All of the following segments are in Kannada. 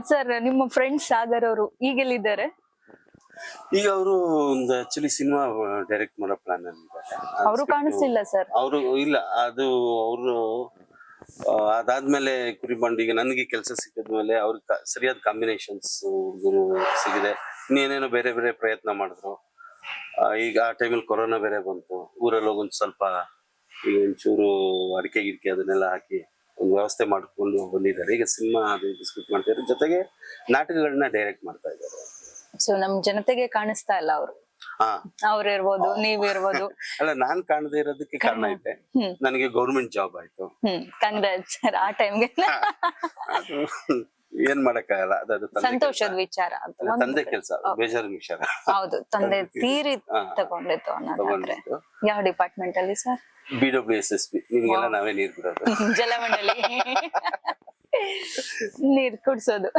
ಸರ್ ನಿಮ್ಮ ಫ್ರೆಂಡ್ ಸಾಗರ್ ಅವರು ಈಗೆಲ್ಲಿದ್ದಾರೆ? ಈಗ ಅವರು ಒಂದು ಆಕ್ಚುಲಿ ಸಿನಿಮಾ ಡೈರೆಕ್ಟ್ ಮಾಡೋ ಪ್ಲಾನ್ ಅಲ್ಲಿ ಅವರು ಕಾಣಿಸ್ತಿಲ್ಲ ಸರ್. ಅವರು ಇಲ್ಲ, ಅದು ಅವರು ಅದಾದ್ಮೇಲೆ ಕುರಿ ಬಂಡಿಗೆ ನನಗೆ ಕೆಲಸ ಸಿಕ್ಕಿದ್ಮೇಲೆ ಅವ್ರಿಗೆ ಸರಿಯಾದ ಕಾಂಬಿನೇಷನ್ಸ್ ಸಿಗಿದೆ. ಇನ್ನೇನೇನೋ ಬೇರೆ ಬೇರೆ ಪ್ರಯತ್ನ ಮಾಡಿದ್ರು. ಈಗ ಆ ಟೈಮಲ್ಲಿ ಕೊರೋನಾ ಬೇರೆ ಬಂತು. ಊರಲ್ಲಿ ಹೋಗೊಂದು ಸ್ವಲ್ಪ ಈಗ ಒಂಚೂರು ಅಡಿಕೆ ಗಿಡಿಕೆ ಅದನ್ನೆಲ್ಲ ಹಾಕಿ ಒಂದು ವ್ಯವಸ್ಥೆ ಮಾಡ್ಕೊಂಡು ಬಂದಿದ್ದಾರೆ. ಈಗ ಸಿನಿಮಾ ಅದು ಸ್ಕ್ರಿಪ್ಟ್ ಮಾಡ್ತಾ ಇದ್ದಾರೆ, ಜೊತೆಗೆ ನಾಟಕಗಳನ್ನ ಡೈರೆಕ್ಟ್ ಮಾಡ್ತಾ ಇದ್ದಾರೆ. ಸೊ ನಮ್ ಜನತೆಗೆ ಕಾಣಿಸ್ತಾ ಇಲ್ಲ ಅವರು. ಅವ್ರು ಇರ್ಬೋದು, ನೀವ್ ಇರ್ಬೋದು. ಅಲ್ಲ, ನಾನ್ ಕಾಣದೇ ಇರೋದಕ್ಕೆ ಕಾರಣ ಐತೆ. ನನಗೆ ಗೌರ್ಮೆಂಟ್ ಜಾಬ್ ಆಯ್ತು. Congrats sir. ಆ ಟೈಮ್ಗೆ ಏನ್ ಮಾಡಕ್ಕಾಗಲ್ಲ, ಅದು ಸಂತೋಷದ ವಿಚಾರ. ತಂದೆ ಕೆಲಸ, ಬೇಜಾರಿನ ವಿಚಾರ. ಹೌದು, ತಂದೆ ತೀರಿ ತಗೊಂಡಿತ್ತು ಅನ್ನೋದಾದ್ರೆ. ಯಾವ ಡಿಪಾರ್ಟ್ಮೆಂಟ್ ಅಲ್ಲಿ ಸರ್? BWSSB. ನಿಮ್ಗೆಲ್ಲ ನಾವೇ ನೀರ್ ಬಿಡೋದು. ಜಲಮಂಡಳಿ. ನೀರ್ ಕುಡ್ಸೋದು.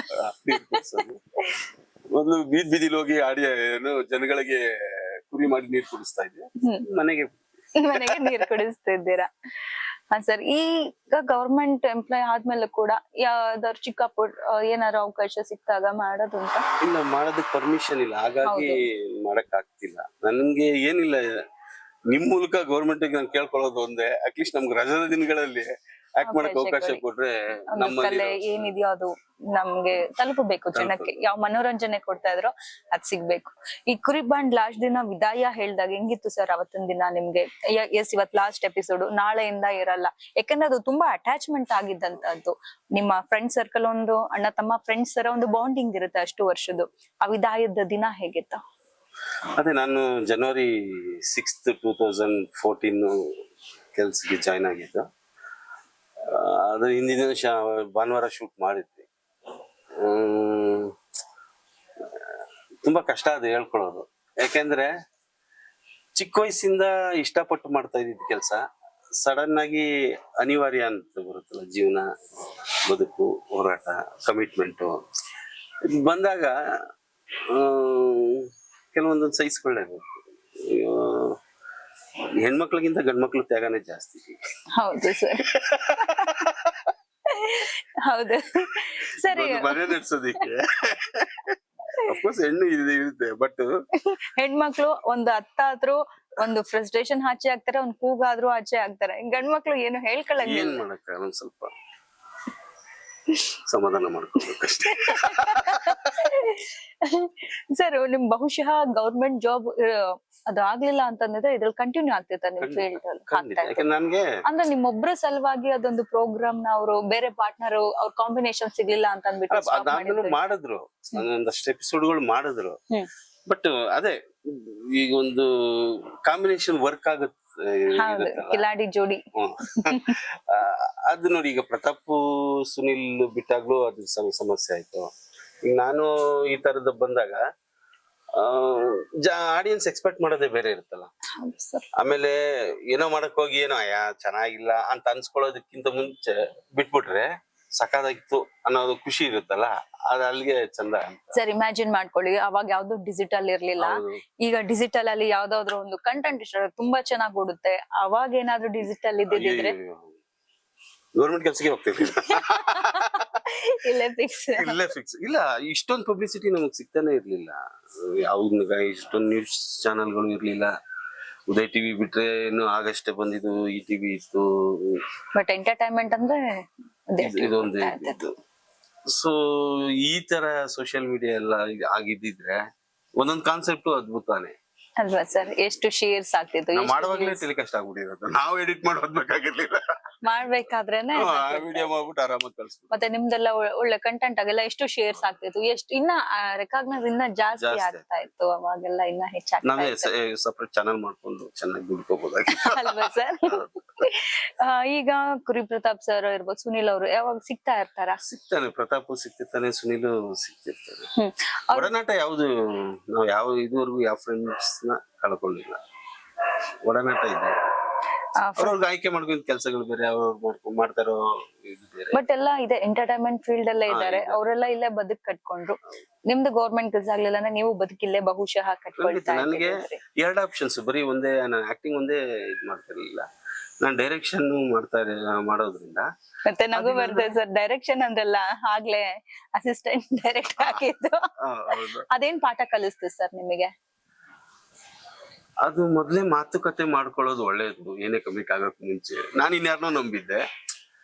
ಮೊದ್ಲು ಬೀದಿಲಿ ಹೋಗಿ ಆಡಿ ಏನು ಜನಗಳಿಗೆ ಕುರಿ ಮಾಡಿ ನೀರ್ ಕುಡಿಸ್ತಾ ಇದ್ವಿ. ಮನೆಗೆ ನೀರ್ ಕುಡಿಸ್ತಿದ್ದೀರಾ? ಹಾ ಸರ್. ಈಗ ಗವರ್ಮೆಂಟ್ ಎಂಪ್ಲಾಯ್ ಆದ್ಮೇಲೆ ಕೂಡ ಯಾವ್ದಾದ್ರು ಚಿಕ್ಕ ಪುಟ್ಟ ಏನಾದ್ರು ಅವಕಾಶ ಸಿಕ್ತಾಗ ಮಾಡೋದುಂಟ? ಇಲ್ಲ, ಮಾಡೋದಕ್ಕೆ ಪರ್ಮಿಷನ್ ಇಲ್ಲ, ಹಾಗಾಗಿ ಮಾಡಕ್ ಆಗ್ತಿಲ್ಲ. ನನ್ಗೆ ಏನಿಲ್ಲ, ನಿಮ್ ಮೂಲಕ ಗವರ್ಮೆಂಟ್ ನಾನು ಕೇಳ್ಕೊಳ್ಳೋದು ಒಂದೇ, ಅಟ್ಲೀಸ್ಟ್ ನಮ್ಗೆ ರಜದ ದಿನಗಳಲ್ಲಿ ಆಕ್ಟ್ ಮಾಡಕ್ ಅವಕಾಶ ಕೊಟ್ರೆ ಕಲೆ ಏನಿದೆಯೋ ಅದು ನಮ್ಗೆ ತಲುಪಬೇಕು ಜನಕ್ಕೆ. ಯಾವ ಮನೋರಂಜನೆ ಕೊಡ್ತಾ ಇದ್ರೋ ಅದ್ ಸಿಗ್ಬೇಕು. ಈ ಕುರಿ ಬಾಂಡ್ ಲಾಸ್ಟ್ ದಿನ ವಿದಾಯ ಹೇಳ್ದಾಗ ಹೆಂಗಿತ್ತು ಸರ್ ಅವತ್ತಿನ ದಿನ ನಿಮ್ಗೆ? ಎಸ್, ಇವತ್ ಲಾಸ್ಟ್ ಎಪಿಸೋಡ್, ನಾಳೆಯಿಂದ ಇರಲ್ಲ. ಯಾಕಂದ್ರೆ ಅದು ತುಂಬಾ ಅಟ್ಯಾಚ್ಮೆಂಟ್ ಆಗಿದ್ದಂತದ್ದು. ನಿಮ್ಮ ಫ್ರೆಂಡ್ ಸರ್ಕಲ್, ಒಂದು ಅಣ್ಣ ತಮ್ಮ ಫ್ರೆಂಡ್ಸ್ ತರ ಒಂದು ಬಾಂಡಿಂಗ್ ಇರುತ್ತೆ ಅಷ್ಟು ವರ್ಷದ್ದು. ಆ ವಿದಾಯದ ದಿನ ಹೇಗಿತ್ತು? ಅದೇ, ನಾನು January 6th, 2014 ಕೆಲ್ಸಕ್ಕೆ ಜಾಯ್ನ್ ಆಗಿದ್ದು. ಅದು ಹಿಂದಿನ ಭಾನುವಾರ ಶೂಟ್ ಮಾಡಿದ್ವಿ. ತುಂಬಾ ಕಷ್ಟ ಅದು ಹೇಳ್ಕೊಳ್ಳೋದು. ಯಾಕೆಂದ್ರೆ ಚಿಕ್ಕ ವಯಸ್ಸಿಂದ ಇಷ್ಟಪಟ್ಟು ಮಾಡ್ತಾ ಇದ್ದಿದ್ ಕೆಲಸ ಸಡನ್ ಆಗಿ ಅನಿವಾರ್ಯ ಅಂತ ಬರುತ್ತಲ್ಲ, ಜೀವನ, ಬದುಕು, ಹೋರಾಟ, ಕಮಿಟ್ಮೆಂಟು ಬಂದಾಗ ಕೆಲವೊಂದೊಂದು ಸಹಿಸ್ಕೊಳ್ಳೇಬೇಕು. ಹೆಣ್ಮಕ್ಳಿಗಿಂತ ಗಂಡ್ಮಕ್ಳು ತ್ಯಾಗನೇ ಜಾಸ್ತಿ. ಹೌದು ಸರ್. ಹೌದು ಸರಿ. ಮನೆ ನಡೆಸೋದಿಕ್ಕೆ ಅಫ್ಕೋರ್ಸ್ ಹೆಣ್ಣು ಇರುತ್ತೆ, ಬಟ್ ಹೆಣ್ಮಕ್ಳು ಒಂದು ಹತ್ತಾದ್ರೂ ಒಂದು ಫ್ರಸ್ಟ್ರೇಷನ್ ಆಚೆ ಆಗ್ತಾರೆ, ಒಂದ್ ಕೂಗಾದ್ರೂ ಆಚೆ ಆಗ್ತಾರೆ. ಗಂಡ್ಮಕ್ಳು ಏನು ಹೇಳ್ಕೊಳ್ಳಂಗಿಲ್ಲ. ಏನ್ ಮಾಡಕ್ಕ, ಒಂದ್ ಸ್ವಲ್ಪ ಸಮಾಧಾನ ಮಾಡ್ಕೋಬೇಕಷ್ಟೇ. ಸರ್, ನಿಮ್ ಬಹುಶಃ ಗವರ್ಮೆಂಟ್ ಜಾಬ್ ಅದು ಆಗ್ಲಿಲ್ಲ ಅಂತಂದ್ರೆ ಇದ್ರಲ್ಲಿ ಕಂಟಿನ್ಯೂ ಆಗ್ತೈತ ನಿಮ್ ಫೀಲ್ಡ್ ನನ್ಗೆ? ಅಂದ್ರೆ ನಿಮ್ಮೊಬ್ರ ಸಲುವಾಗಿ ಅದೊಂದು ಪ್ರೋಗ್ರಾಮ್ ನ ಅವರು ಬೇರೆ ಪಾರ್ಟ್ನರ್ ಅವ್ರ ಕಾಂಬಿನೇಷನ್ ಸಿಗ್ಲಿಲ್ಲ ಅಂತ ಅಂದ್ಬಿಟ್ಟು ಮಾಡಿದ್ರು, ಒಂದಷ್ಟು ಎಪಿಸೋಡ್ಗಳು ಮಾಡಿದ್ರು. ಬಟ್ ಅದೇ, ಈಗ ಒಂದು ಕಾಂಬಿನೇಷನ್ ವರ್ಕ್ ಆಗುತ್ತೆ, ಕಿಲಾಡಿ ಜೋಡಿ. ಅದು ನೋಡಿ, ಈಗ ಪ್ರತಾಪ್ ಸುನಿಲ್ ಬಿಟ್ಟಾಗ್ಲೂ ಅದು ಸಮಸ್ಯೆ ಆಯ್ತು. ಈಗ ನಾನು ಈ ತರದ ಬಂದಾಗ ಆಡಿಯನ್ಸ್ ಎಕ್ಸ್ಪೆಕ್ಟ್ ಮಾಡೋದೇ ಬೇರೆ ಇರುತ್ತಲ್ಲ. ಆಮೇಲೆ ಏನೋ ಮಾಡಕ್ ಹೋಗಿ ಏನೋ ಚೆನ್ನಾಗಿಲ್ಲ ಅಂತ ಅನ್ಸ್ಕೊಳ್ಳೋದಕ್ಕಿಂತ ಮುಂಚೆ ಬಿಟ್ಬಿಟ್ರೆ ಸಕಾದಾಗಿತ್ತು ಅನ್ನೋದು ಖುಷಿ ಇರುತ್ತಲ್ಲ, ಅದ್ ಅಲ್ಲಿಗೆ ಚಂದ. ಸರ್, ಇಮ್ಯಾಜಿನ್ ಮಾಡ್ಕೊಳ್ಳಿ, ಅವಾಗ ಯಾವ್ದು ಡಿಜಿಟಲ್ ಇರ್ಲಿಲ್ಲ. ಈಗ ಡಿಜಿಟಲ್ ಅಲ್ಲಿ ಯಾವ್ದಾದ್ರು ಒಂದು ಕಂಟೆಂಟ್ ಇಷ್ಟ ತುಂಬಾ ಚೆನ್ನಾಗಿ ಓಡುತ್ತೆ. ಅವಾಗ ಏನಾದ್ರು ಡಿಜಿಟಲ್ ಇದ್ದಿದ್ರೆ ಗೌರ್ಮೆಂಟ್ ಕೆಲ್ಸಕ್ಕೆ ಹೋಗ್ತಿರ್ಲಿಲ್ಲ. ಇಲ್ಲೇ ಫಿಕ್ಸ್. ಇಲ್ಲ, ಇಷ್ಟೊಂದು ಪಬ್ಲಿಸಿಟಿ ನಮಗ್ ಸಿಗ್ತಾನೆ ಇರ್ಲಿಲ್ಲ. ಯಾವ್ದು ಇಷ್ಟೊಂದು ನ್ಯೂಸ್ ಚಾನೆಲ್ಗಳು ಇರ್ಲಿಲ್ಲ. ಉದಯ್ ಟಿವಿ ಬಿಟ್ರೆ ಇನ್ನು ಆಗಷ್ಟೇ ಬಂದಿದ್ದು ಈ ಟಿವಿ ಇತ್ತು. ಬಟ್ ಎಂಟರ್ಟೈನ್ಮೆಂಟ್ ಅಂದ್ರೆ ಇದೊಂದೇ ಇದ್ದು. ಸೊ ಈ ತರ ಸೋಷಿಯಲ್ ಮೀಡಿಯಾ ಎಲ್ಲ ಆಗಿದ್ದಿದ್ರೆ ಒಂದೊಂದು ಕಾನ್ಸೆಪ್ಟ್ ಅದ್ಭುತಾನೆ ಅಲ್ವಾ ಸರ್? ಎಷ್ಟು ಶೇರ್ಸ್ ಆಗ್ತಿತ್ತು, ಮಾಡುವಾಗಲೇ ಟೆಲಿಕಾಸ್ಟ್ ಆಗ್ಬಿಟ್ಟಿರೋದು. ನಾವು ಎಡಿಟ್ ಮಾಡೋದ್ಬೇಕಾಗಿರ್ಲಿಲ್ಲ, ಮಾಡ್ಬೇಕಾದ್ರೇನೆ ವಿಡಿಯೋ ಮಾಡ್ಬಿಟ್ಟು ಆರಾಮಾಗಿ ಕಳ್ಸ್ಬಿಟ್ಟು. ಮತ್ತೆ ನಿಮ್ದೆಲ್ಲ ಒಳ್ಳೆ ಕಂಟೆಂಟ್ ಆಗೆಲ್ಲ ಎಷ್ಟು ಶೇರ್ಸ್ ಆಗ್ತಿತ್ತು, ಎಷ್ಟು ಇನ್ನ ರೆಕಾಗ್ನೈಸ್ ಇನ್ನ ಜಾಸ್ತಿ ಆಗ್ತಾ ಇತ್ತು. ಅವಾಗೆಲ್ಲ ಇನ್ನ ಹೆಚ್ಚಾಗ್ತಾ ಇತ್ತು. ಸಪರೇಟ್ ಚಾನಲ್ ಮಾಡ್ಕೊಂಡು ಚೆನ್ನಾಗಿ ದುಡ್ಕೋಬಹುದಾಗಿತ್ತು ಅಲ್ವಾ ಸರ್? ಈಗ ಕುರಿ ಪ್ರತಾಪ್ ಸರ್ ಇರ್ಬೋದು, ಸುನಿಲ್ ಅವರು ಯಾವಾಗ ಸಿಗ್ತಾ ಇರ್ತಾರ? ಸಿಗ್ತಾನೆ, ಪ್ರತಾಪ್ ಸಿಗ್ತಿರ್ತಾನೆ, ಸುನಿಲ್ ಸಿಗ್ತಿರ್ತಾರೆ. ಒಡನಾಟ ಯಾವ್ದು ನಾವು ಇದುವರೆಗೂ ಯಾವ ಫ್ರೆಂಡ್ಸ್ ನ ಕಳ್ಕೊಂಡಿಲ್ಲ. ಒಡನಾಟ ಇದೆ. ಅವ್ರವ್ರಿಗೆ ಆಯ್ಕೆ ಮಾಡ್ಕೊಂಡ್ ಕೆಲಸಗಳು ಬೇರೆ, ಅವ್ರು ಮಾಡ್ತಾರೋ. ಬಟ್ ಎಲ್ಲ ಇದೆ, ಎಂಟರ್ಟೈನ್ಮೆಂಟ್ ಫೀಲ್ಡ್ ಅಲ್ಲೇ ಇದ್ದಾರೆ ಅವರೆಲ್ಲ. ಇಲ್ಲೇ ಬದುಕ್ ಕಟ್ಕೊಂಡ್ರು. ನಿಮ್ದು ಗೌರ್ಮೆಂಟ್ ಕೆಲಸ ಆಗ್ಲಿಲ್ಲ ಅಂದ್ರೆ ನೀವು ಬದುಕಿಲ್ಲೇ ಬಹುಶಃ ಕಟ್ಕೊಳ್ತಾ. ನನಗೆ ಎರಡು ಆಪ್ಷನ್ಸ್, ಬರೀ ಒಂದೇ, ನಾನು ಆಕ್ಟಿಂಗ್ ಒಂದೇ ಇದ್ ಮಾಡ್ತಿರ್ಲಿಲ್ಲ. ನಾನು ಡೈರೆಕ್ಷನ್ ಮಾಡೋದ್ರಿಂದ ಮತ್ತೆ ನಗು ಬರ್ತದೆ ಸರ್, ಡೈರೆಕ್ಷನ್ ಅಂದ್ರಲ್ಲ ಆಗ್ಲೇ ಅಸಿಸ್ಟೆಂಟ್ ಡೈರೆಕ್ಟ್ ಆಗಿದ್ದು. ಹೌದು. ಅದೇನ್ ಪಾಠ ಕಲಿಸ್ತು ಸರ್ ನಿಮಗೆ? ಅದು ಮೊದ್ಲೇ ಮಾತುಕತೆ ಮಾಡ್ಕೊಳ್ಳೋದು ಒಳ್ಳೇದು, ಏನೇ ಕಮಿಟ್ ಆಗಕ್ ಮುಂಚೆ. ನಾನು ಇನ್ಯಾರನ್ನೋ ನಂಬಿದ್ದೆ,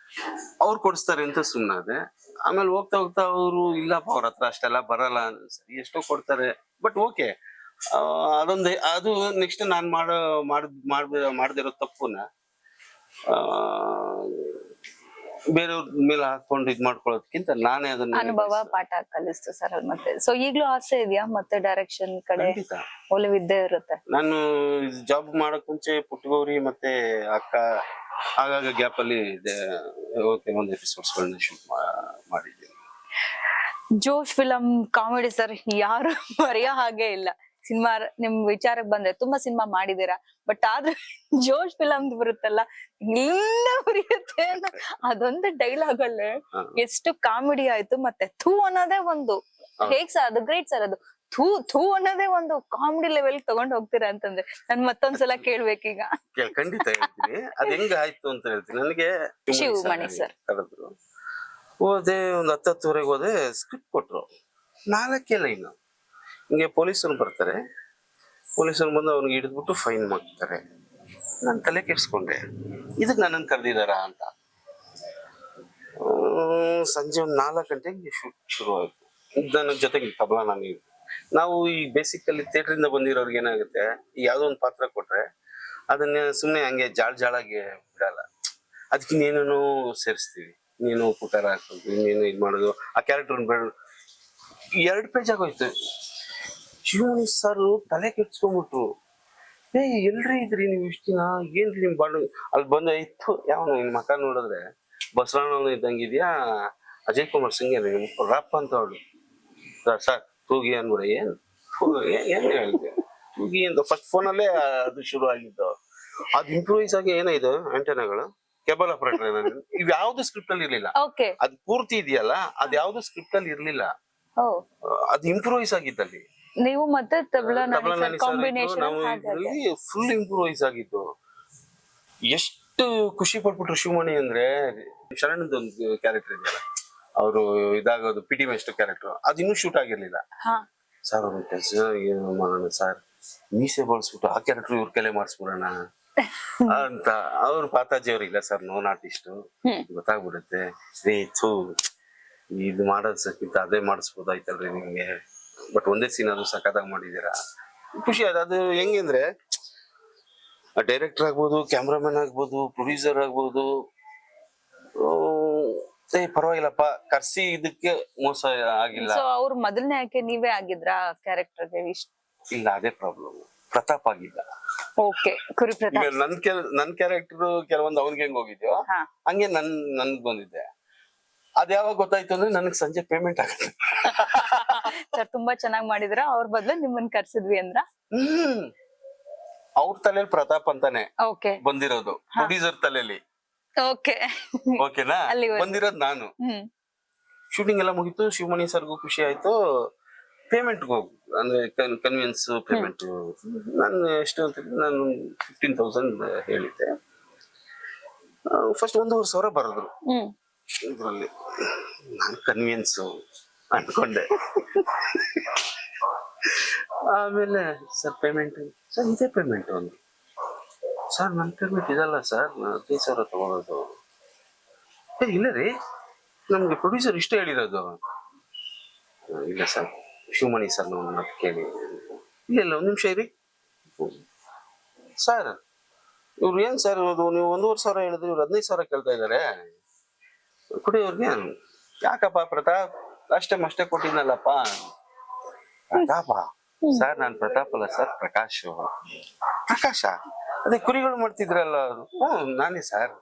ಅವ್ರು ಕೊಡಿಸ್ತಾರೆ ಅಂತ ಸುಮ್ಮನಾದೆ. ಆಮೇಲೆ ಹೋಗ್ತಾ ಹೋಗ್ತಾ ಅವರು ಇಲ್ಲಪ್ಪ ಅವ್ರ ಹತ್ರ ಅಷ್ಟೆಲ್ಲ ಬರಲ್ಲ, ಸರಿ ಎಷ್ಟೋ ಕೊಡ್ತಾರೆ, ಬಟ್ ಓಕೆ. ಅದು ನೆಕ್ಸ್ಟ್ ನಾನು ಮಾಡದಿರೋ ತಪ್ಪುನ ಬೇರೆಯವ್ರ ಮೇಲೆ ಹಾಕೊಂಡು ಇದ್ ಮಾಡ್ಕೊಳ್ಳೋದಕ್ಕಿಂತ ನಾನೇ ಅದನ್ನ ಅನುಭವ ಪಾಠ ಕಲಿಸ್ತು ಸರ್ ಅದು. ಮತ್ತೆ ಸೊ ಈಗ್ಲೂ ಆಸೆ ಇದೆಯಾ ಮತ್ತೆ ಡೈರೆಕ್ಷನ್ ಕಡೆ? ಖಂಡಿತ. ಒಲವಿದ್ದೇ ಇರುತ್ತೆ. ನಾನು ಜಾಬ್ ಮಾಡಕ್ ಮುಂಚೆ ಪುಟ್ಟಗೌರಿ ಮತ್ತೆ ಅಕ್ಕ ಆಗಾಗ ಗ್ಯಾಪ್ ಅಲ್ಲಿ ಕೆಲವೊಂದು ಎಪಿಸೋಡ್ಸ್ ಗಳನ್ನ ಶೂಟ್ ಮಾಡಿದ್ದೀನಿ. ಜೋಶ್ ಫಿಲಂ ಕಾಮಿಡಿ ಸರ್, ಯಾರು ಮರೆಯೋ ಹಾಗೆ ಇಲ್ಲ. ಸಿನಿಮಾ ನಿಮ್ ವಿಚಾರಕ್ಕೆ ಬಂದ್ರೆ ತುಂಬಾ ಸಿನಿಮಾ ಮಾಡಿದೀರಾ, ಬಟ್ ಆದ್ರೆ ಜೋಶ್ ಫಿಲಂ ಬರುತ್ತಲ್ಲ, ಇಲ್ಲ ಉರಿಯುತ್ತೆ ಅದೊಂದು ಡೈಲಾಗ್ ಅಲ್ಲೇ ಎಷ್ಟು ಕಾಮಿಡಿ ಆಯ್ತು. ಮತ್ತೆ ಥೂ ಅನ್ನೋದೇ ಒಂದು ಹೇಗ್ ಸರ್ ಅದು ಗ್ರೇಟ್ ಸರ್. ಅದು ಥೂ ಥೂ ಅನ್ನೋದೇ ಒಂದು ಕಾಮಿಡಿ ಲೆವೆಲ್ ತಗೊಂಡ್ ಹೋಗ್ತೀರಾ ಅಂತಂದ್ರೆ ನನ್ ಮತ್ತೊಂದ್ಸಲ ಕೇಳ್ಬೇಕೀಗ. ಖಂಡಿತ ಹೇಳ್ತೀನಿ, ಅದ್ ಹೆಂಗ ಆಯ್ತು ಅಂತ ಹೇಳ್ತೀನಿ. ನನಗೆ ಶಿವಮಣಿ ಸರ್ ಕರೆದ್ರು, ಹೋದೆ, ಒಂದ್ 10-10:30 ಹೋದೆ. ಸ್ಕ್ರಿಪ್ಟ್ ಕೊಟ್ರು, 4 ಲೈನ್. ಹಿಂಗೆ ಪೊಲೀಸರು ಬರ್ತಾರೆ, ಪೊಲೀಸರು ಬಂದು ಅವ್ನಿಗೆ ಹಿಡಿದ್ಬಿಟ್ಟು ಫೈನ್ ಮಾಡ್ತಾರೆ. ನಾನು ತಲೆ ಕೆಡ್ಸ್ಕೊಂಡೆ, ಇದಕ್ ನನ್ನನ್ನು ಕರೆದಿದಾರ ಅಂತ. ಸಂಜೆ ಒಂದು 4 ಗಂಟೆಗೆ ಶೂಟ್ ಶುರು ಆಯ್ತು. ನನ್ನ ಜೊತೆಗೆ ತಬಲಾ ನಾನು. ನಾವು ಈ ಬೇಸಿಕಲ್ಲಿ ಥಿಯೇಟ್ರಿಂದ ಬಂದಿರೋರ್ಗೆ ಏನಾಗುತ್ತೆ, ಯಾವ್ದೋ ಒಂದು ಪಾತ್ರ ಕೊಟ್ರೆ ಅದನ್ನ ಸುಮ್ಮನೆ ಹಂಗೆ ಜಾಳಾಗಿ ಬಿಡಲ್ಲ, ಅದಕ್ಕೆ ಇನ್ನೇನೇನೋ ಸೇರಿಸ್ತೀವಿ. ನೀನು ಪುಟಾರ ಹಾಕೋದು, ಇನ್ನೇನು ಇದು ಮಾಡೋದು, ಆ ಕ್ಯಾರೆಕ್ಟರ್ 2 ಪೇಜ್ ಆಗೋಯ್ತು. ಶಿವಮಣಿ ಸರ್ ತಲೆ ಕೆಡ್ಸ್ಕೊಂಡ್ಬಿಟ್ರು, ಎಲ್ರಿ ಇದ್ರಿ ನೀವು ಇಷ್ಟ ದಿನ, ಏನ್ರಿ ನಿಮ್ ಬಾಳು ಅಲ್ಲಿ ಬಂದ ಇತ್ತು. ಯಾವನು ನಿನ್ ಮಕ ನೋಡಿದ್ರೆ ಬಸವಣ್ಣ ಇದ್ದಂಗಿದ್ಯಾ, ಅಜಯ್ ಕುಮಾರ್ ಸಿಂಗ್ ರಾಪ್ ಅಂತ ಅವಳು. ಸರ್ ತೂಗಿ ಅನ್ಬಿಡ, ಏನ್ ಹೇಳಿದೆ ತೂಗಿ ಅಂತ ಫಸ್ಟ್ ಫೋನಲ್ಲೇ ಅದು ಶುರು ಆಗಿದ್ದು. ಅದು ಇಂಪ್ರೂವೈಸ್ ಆಗಿ ಏನಾಯ್ತು, ಆಂಟೆನಾಗಳು, ಕೇಬಲ್ ಆಪರೇಟರ್, ಇವ್ ಯಾವ್ದು ಸ್ಕ್ರಿಪ್ಟ್ ಅಲ್ಲಿ ಇರ್ಲಿಲ್ಲ. ಅದು ಪೂರ್ತಿ ಇದೆಯಲ್ಲ, ಅದ್ ಯಾವ್ದು ಸ್ಕ್ರಿಪ್ಟ್ ಅಲ್ಲಿ ಇರ್ಲಿಲ್ಲ, ಅದು ಇಂಪ್ರೂವೈಸ್ ಆಗಿದ್ದಲ್ಲಿ. ನೀವು ಮತ್ತೆ ತಬಲಾ ಕಾಂಬಿನೇಷನ್ ಫುಲ್ ಇಂಪ್ರೂವೈಸ್ ಆಗಿದ್ದು. ಎಷ್ಟು ಖುಷಿ ಪಟ್ಬಿಟ್ರು ಶಿವಮಣಿ ಅಂದ್ರೆ. ಶರಣದ ಒಂದು ಕ್ಯಾರೆಕ್ಟರ್ ಇದೆಯಲ್ಲ, ಅವರು ಇದಾಗೋದು ಪಿಟಿ ಮೇಸ್ಟರ್ ಕ್ಯಾರೆಕ್ಟರ್, ಅದು ಇನ್ನೂ ಶೂಟ್ ಆಗಿರ್ಲಿಲ್ಲ. ಸರ್ ಅವ್ರ ಕೆಲಸ ಏನು ಮಾಡೋಣ ಸರ್, ಮೀಸೆ ಬಳಸ್ಬಿಟ್ಟು ಆ ಕ್ಯಾರೆಕ್ಟರ್ ಇವ್ರ ಕಲೆ ಮಾಡಿಸ್ಬಿಡೋಣ ಅಂತ. ಅವ್ರು ಪಾತಾಜಿ ಅವ್ರು, ಇಲ್ಲ ಸರ್ ನೋನ್ ಆರ್ಟಿಸ್ಟ್, ಗೊತ್ತಾಗ್ಬಿಡುತ್ತೆ ರೇ, ಥೂ ಇದು ಮಾಡೋದಕ್ಕಿಂತ ಅದೇ ಮಾಡಿಸ್ಬೋದಾಯ್ತಲ್ರಿ ನಿಮ್ಗೆ, ಬಟ್ ಒಂದೇ ಸೀನ್ ಅದು ಸಖತ್ತಾಗಿ ಮಾಡಿದೀರಾ. ಖುಷಿ ಆಯ್ತು. ಅದು ಹೆಂಗೆ ಅಂದ್ರೆ, ಡೈರೆಕ್ಟರ್ ಆಗ್ಬೋದು, ಕ್ಯಾಮ್ರಾಮನ್ ಆಗ್ಬೋದು, ಪ್ರೊಡ್ಯೂಸರ್ ಆಗ್ಬೋದು, ಪರವಾಗಿಲ್ಲಪ್ಪ ಕರ್ಸಿ ಇದಕ್ಕೆ ಮೋಸ ಆಗಿಲ್ಲ. ಅವ್ರ ಮೊದಲನೇ ಆಯ್ಕೆ ನೀವೇ ಆಗಿದ್ರಾ ಕ್ಯಾರೆಕ್ಟರ್ಗೆ? ಇಲ್ಲ, ಅದೇ ಪ್ರಾಬ್ಲಮ್. ಪ್ರತಾಪ್ ಆಗಿಲ್ಲ. ಓಕೆ, ಕುರಿ ಪ್ರತಾಪ್. ನನ್ ಕ್ಯಾರೆಕ್ಟರ್ ಕೆಲವೊಂದು ಅವ್ನಿಗೆ ಹೆಂಗ್ ಹೋಗಿದ್ಯೋ ಹಂಗೆ ನನ್ಗ್ ಬಂದಿದ್ದೆ. ಅದ್ ಯಾವಾಗ ಗೊತ್ತಾಯ್ತು ಅಂದ್ರೆ ನನಗ್ ಸಂಜೆ ಪೇಮೆಂಟ್ ಆಗುತ್ತೆ. ಸರ್ ತುಂಬಾ ಚೆನ್ನಾಗಿ ಮಾಡಿದ್ರ, ಅವ್ರ ಬದಲು ನಿಮ್ಮನ್ನ ಕರ್ಸಿದ್ವಿ ಅಂದ್ರ? ಅವ್ರ ತಲೆಯಲ್ಲಿ ಪ್ರತಾಪ್ ಅಂತಾನೆ ಬಂದಿರೋದು, ಪ್ರೊಡ್ಯೂಸರ್ ತಲೆಯಲ್ಲಿ. ಓಕೆನಾ, ಬಂದಿರೋದು ನಾನು. ಶೂಟಿಂಗ್ ಎಲ್ಲ ಮುಗಿತು, ಶಿವಮಣಿ ಸರ್ಗೂ ಖುಷಿ ಆಯ್ತು. ಪೇಮೆಂಟ್ ಹೋಗು ಅಂದ್ರೆ ಕನ್ವಿನ್ಸ್ ಪೇಮೆಂಟ್. ನಾನು ಎಷ್ಟು ಅಂತ ನಾನು 15,000 ಹೇಳಿದ್ದೆ. ಫಸ್ಟ್ 1,500,000 ಬರೋದ್ರು ಇದ್ರಲ್ಲಿ. ನಾನು ಕನ್ವಿನ್ಸ್ ಅನ್ಕೊಂಡೆ. ಆಮೇಲೆ ಸರ್ ಪೇಮೆಂಟ್, ಸರ್ ಇದೇ ಪೇಮೆಂಟ್ ಒಂದು. ಸರ್ ನನ್ನ ಪೇಮೆಂಟ್ ಇದಲ್ಲ ಸರ್, 15,000 ತಗೊಳ್ಳೋದು. ಇಲ್ಲ ರೀ, ನಮ್ಗೆ ಪ್ರೊಡ್ಯೂಸರ್ ಇಷ್ಟ ಹೇಳಿರೋದು. ಇಲ್ಲ ಸರ್, ಶಿವಮಣಿ ಸರ್ ನಾವು ಮತ್ತೆ ಕೇಳಿ. ಇಲ್ಲ 1 ನಿಮಿಷ ಇರಿ ಸರ್, ಇವ್ರು ಏನ್ ಸರ್ ನೀವು 1,500,000 ಹೇಳಿದ್ರೆ ಇವ್ರು 15,000 ಕೇಳ್ತಾ ಇದಾರೆ, ಕೊಡಿ ಅವ್ರಿಗೆ. ಯಾಕಪ್ಪ ಪ್ರತಾಪ್, ಅಷ್ಟೇ ಕೊಟ್ಟಿದ್ನಲ್ಲಪ್ಪ. ಪ್ರತಾಪ ಸರ್, ನಾನ್ ಪ್ರತಾಪ್ ಅಲ್ಲ ಸರ್, ಪ್ರಕಾಶ್. ಪ್ರಕಾಶ ಅದೇ ಕುರಿಗಳು ಮಾಡ್ತಿದ್ರಲ್ಲ ಅದು. ನಾನೇ ಸರ್.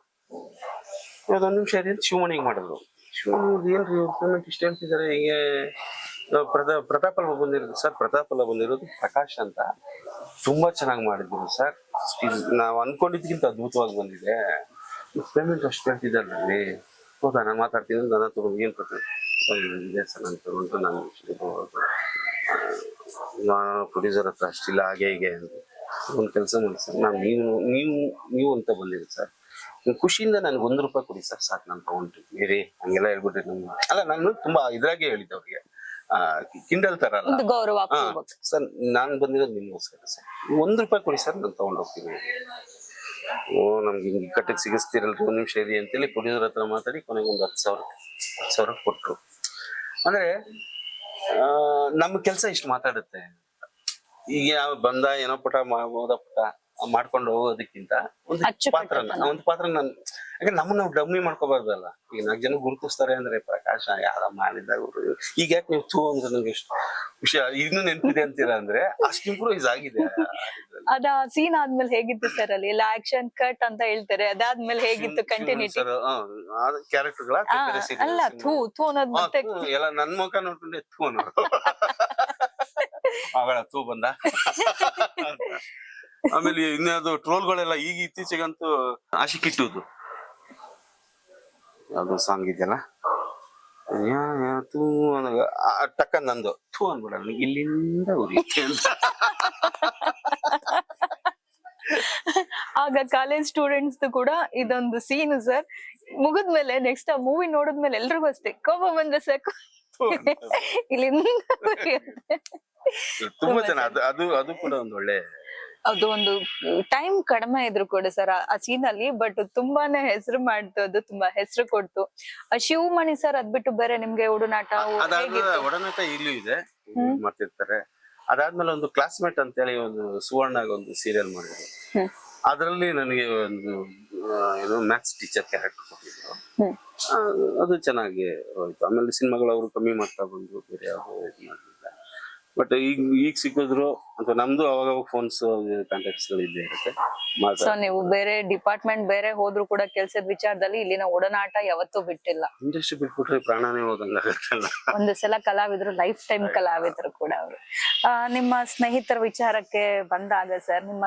1 ನಿಮಿಷ ಇರಿ ಅಂತ ಶಿವಮಣಿಗೆ ಮಾಡಿದ್ರು. ಶಿವಮಣಿ ಏನ್ರಿ ಪೇಮೆಂಟ್ ಇಷ್ಟ ಹೇಳ್ತಿದ್ದಾರೆ, ಹೀಗೆ ಪ್ರತಾಪ್ ಅಲ್ಲ ಬಂದಿರೋದು ಸರ್. ಪ್ರತಾಪ್ ಅಲ್ಲ ಬಂದಿರೋದು, ಪ್ರಕಾಶ್ ಅಂತ. ತುಂಬಾ ಚೆನ್ನಾಗಿ ಮಾಡಿದ್ರು ಸರ್, ನಾವು ಅನ್ಕೊಂಡಿದ್ಕಿಂತ ಅದ್ಭುತವಾಗಿ ಬಂದಿದೆ. ಪೇಮೆಂಟ್ ಅಷ್ಟು ಕೇಳ್ತಿದ್ದಾರಲ್ಲಿ. ಹೌದಾ, ನಾನು ಮಾತಾಡ್ತೀನಿ, ನನ್ನ ತಗೊಂಡು ಏನ್ ಇದೆ ಸರ್, ನಾನು ತಗೊಂಡು ನಾನು ಪ್ರೊಡ್ಯೂಸರ್ ಹತ್ರ ಅಷ್ಟಿಲ್ಲ, ಹಾಗೆ ಹೀಗೆ ಅಂತ. ಒಂದು ಕೆಲಸ ಮಾಡಿ ಸರ್, ನಾನು ನೀವು ಅಂತ ಬಂದಿರಿ ಸರ್, ಖುಷಿಯಿಂದ ನನ್ಗೆ ₹1 ಕೊಡಿ ಸರ್ ಸಾಕು, ನಾನು ತಗೊಂಡಿರ್ತೀನಿ ರೀ ಹಂಗೆಲ್ಲ ಹೇಳ್ಬಿಟ್ರಿ ನಮ್ಮ. ಅಲ್ಲ ನಾನು ತುಂಬಾ ಇದ್ರಾಗೆ ಹೇಳಿದ್ದೆ ಅವ್ರಿಗೆ, ಕಿಂಡಲ್ ತರ ಅಲ್ಲ. ಒಂದು ಗೌರವ ಹಾ ಕೊಡ್ಬೇಕು. ಸರ್ ನಾನ್ ಬಂದಿರೋದು ನಿಮ್ಗೋಸ್ಕರ ಸರ್, ₹1 ಕೊಡಿ ಸರ್ ನಾನು ತಗೊಂಡ್ ಹೋಗ್ತೀನಿ. ಓ ನಮ್ಗೆ ಹಿಂಗ್ ಇಕ್ಕಟ್ಟಿಗೆ ಸಿಗಿಸ್ತಿರಲ್ರಿ, 1 ನಿಮಿಷ ಇರಿ ಅಂತೇಳಿ ಪೊಲೀಸರ ಹತ್ರ ಮಾತಾಡಿ ಕೊನೆಗೆ ಒಂದು 10,000 ಕೊಟ್ರು. ಅಂದ್ರೆ ನಮ್ಮ ಕೆಲ್ಸ ಇಷ್ಟು ಮಾತಾಡುತ್ತೆ. ಈಗ ಬಂದ ಏನೋ ಪುಟ ಹೋದ ಪುಟ ಮಾಡ್ಕೊಂಡು ಹೋಗೋದಕ್ಕಿಂತ ಒಂದು ಪಾತ್ರ ನಾನು, ಯಾಕಂದ್ರೆ ನಮ್ಮನ್ನ ನಾವು ಡಮ್ಮಿ ಮಾಡ್ಕೋಬಾರ್ದಲ್ಲ. ಈಗ 4 ಜನ ಗುರುತಿಸ್ತಾರೆ ಅಂದ್ರೆ ಪ್ರಕಾಶ ಯಾರ ಮಾಡಿದಾಗ ಈಗ ಯಾಕೆ ನೀವು ಥೂ ಅಂದ್ರೆ ನಂಗೆ ಎಷ್ಟು ಖುಷಿ, ಇನ್ನೂ ನೆನಪಿದೆ ಅಂತೀರಾ ಅಂದ್ರೆ ಅಷ್ಟು ಇಂಪ್ರೂವೈಸ್ ಆಗಿದೆ. ಅದ ಸೀನ್ ಆದ್ಮೇಲೆ ಹೇಗಿತ್ತು ಸರ್? ಅಲ್ಲಿ ಎಲ್ಲ ಆಕ್ಷನ್ ಕಟ್ ಅಂತ ಹೇಳ್ತಾರೆ, ಅದಾದ್ಮೇಲೆ ಹೇಗಿತ್ತು ಕಂಟಿನ್ಯೂಟಿ? ಕ್ಯಾರೆಕ್ಟರ್ಗಳ ಅಲ್ಲ, ಥೂ ಥೂ ಅನ್ನೋದು ಮತ್ತೆ ಎಲ್ಲ ನನ್ ಮುಖ ನೋಡ್ಕೊಂಡೆ ಥೂ ಅನ್ನೋದು. ಅವಳ ಥೂ ಬಂದ. ಆಮೇಲೆ ಇನ್ಯಾವುದು ಟ್ರೋಲ್ಗಳೆಲ್ಲ ಈಗ ಇತ್ತೀಚೆಗಂತೂ ಆಶಿಕಿಟ್ಟುದು ಯಾವ್ದು ಸಾಂಗ್ ಇದೆಯಲ್ಲ, ಟಕ್ಕ ನಂದು ಥೂ ಅನ್ಬಿಡ ನನಗೆ ಇಲ್ಲಿಂದ ಉರಿಯುತ್ತೆ ಅಂತ. ಆಗ ಕಾಲೇಜ್ ಸ್ಟೂಡೆಂಟ್ಸ್ ಕೂಡ ಇದೊಂದು ಸೀನ್ ಸರ್. ಮುಗಿದ್ಮೇಲೆ ನೆಕ್ಸ್ಟ್ ಆ ಮೂವಿ ನೋಡಿದ್ಮೇಲೆ ಎಲ್ರಿಗೂ ಅಷ್ಟೇ ಕೋಪ ಬಂದ್ರೆ ಸಾಕು ಇಲ್ಲಿಂದ ಉರಿಯುತ್ತೆ. ತುಂಬಾ ಚೆನ್ನಾಗಿ ಅದು ಕೂಡ ಒಂದು ಒಳ್ಳೆ, ಅದು ಒಂದು ಟೈಮ್ ಕಡಿಮೆ ಇದ್ರು ಕೂಡ ಸರ್ ಆ ಸೀನ್ ಅಲ್ಲಿ, ಬಟ್ ತುಂಬಾನೇ ಹೆಸರು ಮಾಡ್ತು, ಅದು ತುಂಬಾ ಹೆಸರು ಕೊಡ್ತು. ಶಿವಮಣಿ ಸರ್ ಅದ್ಬಿಟ್ಟು ಬೇರೆ ನಿಮ್ಗೆ ಒಡನಾಟ ಒಡನಾಟ ಇಲ್ಲೂ ಇದೆ, ಮಾಡ್ತಿರ್ತಾರೆ. ಅದಾದ್ಮೇಲೆ ಒಂದು ಕ್ಲಾಸ್ಮೇಟ್ ಅಂತ ಹೇಳಿ ಒಂದು ಸುವರ್ಣಾಗ ಒಂದು ಸೀರಿಯಲ್ ಮಾಡಿದ್ರು. ಅದ್ರಲ್ಲಿ ನನಗೆ ಒಂದು ಏನು ಮ್ಯಾಥ್ಸ್ ಟೀಚರ್ ಕ್ಯಾರೆಕ್ಟರ್ ಕೊಟ್ಟಿದ್ರು, ಅದು ಚೆನ್ನಾಗಿ ಹೋಯ್ತು. ಆಮೇಲೆ ಸಿನಿಮಾಗಳು ಅವರು ಕಮ್ಮಿ ಮಾಡ್ತಾ ಬಂದ್ರು, ಬೇರೆ ಯಾವ ಮಾಡಲಿಲ್ಲ. ಬಟ್ ಈಗ ಸಿಕ್ಕಿದ್ರು ಅಥವಾ ನಮ್ದು ಅವಾಗ ಫೋನ್ಸ್ ಕಾಂಟ್ಯಾಕ್ಟ್ಸ್ ಗಳು ಇದ್ದೇ ಇರುತ್ತೆ. ಸೊ ನೀವು ಬೇರೆ ಡಿಪಾರ್ಟ್ಮೆಂಟ್ ಬೇರೆ ಹೋದ್ರು ಕೂಡ ಕೆಲ್ಸದ ವಿಚಾರದಲ್ಲಿ ಇಲ್ಲಿನ ಒಡನಾಟ ಯಾವತ್ತೂ ಬಿಟ್ಟಿಲ್ಲ. ಇಂಡಸ್ಟ್ರಿ ಬಿಟ್ಬಿಟ್ರೆ ಪ್ರಾಣನೇ ಹೋದಂಗಾಗತ್ತಲ್ಲ. ಒಂದು ಸಲ ಕಲಾವಿದ್ರು, ಲೈಫ್ ಟೈಮ್ ಕಲಾವಿದ್ರು ಕೂಡ ಅವರು. ನಿಮ್ಮ ಸ್ನೇಹಿತರ ವಿಚಾರಕ್ಕೆ ಬಂದಾಗ ಸರ್, ನಿಮ್ಮ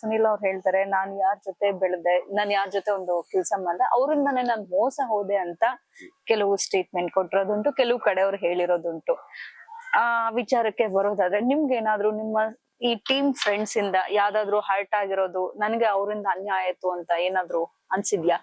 ಸುನಿಲ್ ಅವ್ರು ಹೇಳ್ತಾರೆ, ನಾನ್ ಯಾರ ಜೊತೆ ಬೆಳೆದೆ, ನಾನ್ ಯಾರ ಜೊತೆ ಒಂದು ಕೆಲಸ ಮಾಡಿದೆ, ಅವರಿಂದಾನೇ ನಾನ್ ಮೋಸ ಹೋದೆ ಅಂತ ಕೆಲವು ಸ್ಟೇಟ್ಮೆಂಟ್ ಕೊಟ್ಟಿರೋದುಂಟು, ಕೆಲವು ಕಡೆ ಅವ್ರು ಹೇಳಿರೋದುಂಟು. ಆ ವಿಚಾರಕ್ಕೆ ಬರೋದಾದ್ರೆ ನಿಮ್ಗೆ ಏನಾದ್ರು ನಿಮ್ಮ ಈ ಟೀಮ್ ಫ್ರೆಂಡ್ಸ್ ಇಂದ ಯಾವ್ದಾದ್ರು ಹರ್ಟ್ ಆಗಿರೋದು, ನನ್ಗೆ ಅವರಿಂದ ಅನ್ಯಾಯ ಆಯ್ತು ಅಂತ ಏನಾದ್ರು ಅನ್ಸಿದ್ಯಾ?